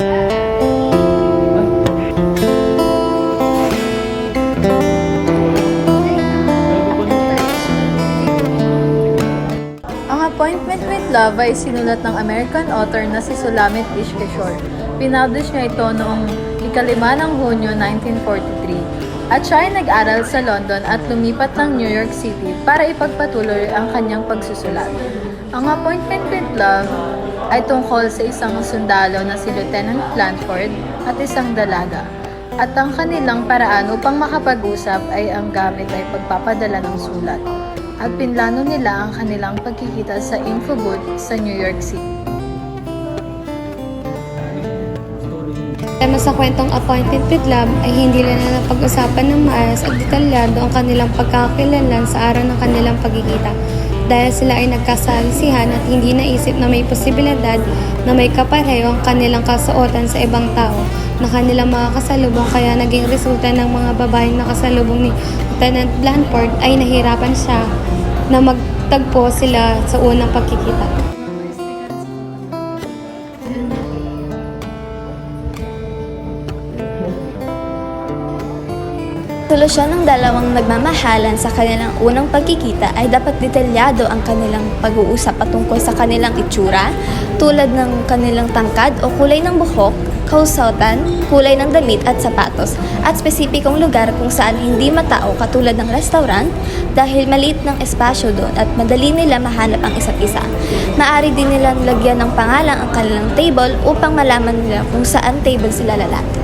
Ang Appointment with Love ay sinulat ng American author na si Shulamit Ishkeshwar. Pinpublish niya ito noong 5 ng Hunyo 1943 at siya ay nag-aral sa London at lumipat ng New York City para ipagpatuloy ang kanyang pagsusulat. Ang Appointment with Love ay tungkol sa isang sundalo na si Lieutenant Blanford at isang dalaga. At ang kanilang paraan upang makapag-usap ay ang gamit ay pagpapadala ng sulat. At pinlano nila ang kanilang pagkikita sa info booth sa New York City. Tema sa kwentong Appointment with Love ay hindi nila napag-usapan ng maayos at detalyado ang kanilang pagkakakilanlan sa araw ng kanilang pagkikita dahil sila ay nagkasalisihan at hindi naisip na may posibilidad na may kapareho ang kanilang kasuotan sa ibang tao na kanilang makakasalubong, kaya naging resulta ng mga babaeng nakasalubong ni Lieutenant Blanford ay nahirapan siya na magtagpo sila sa unang pagkikita. Solusyon ng dalawang nagmamahalan sa kanilang unang pagkikita ay dapat detalyado ang kanilang pag-uusap patungkol sa kanilang itsura, tulad ng kanilang tangkad o kulay ng buhok, kausautan, kulay ng damit at sapatos, at spesipikong lugar kung saan hindi matao katulad ng restaurant dahil maliit ng espasyo doon at madali nila mahanap ang isa't isa. Maaari din nilang lagyan ng pangalan ang kanilang table upang malaman nila kung saan table sila lalapit.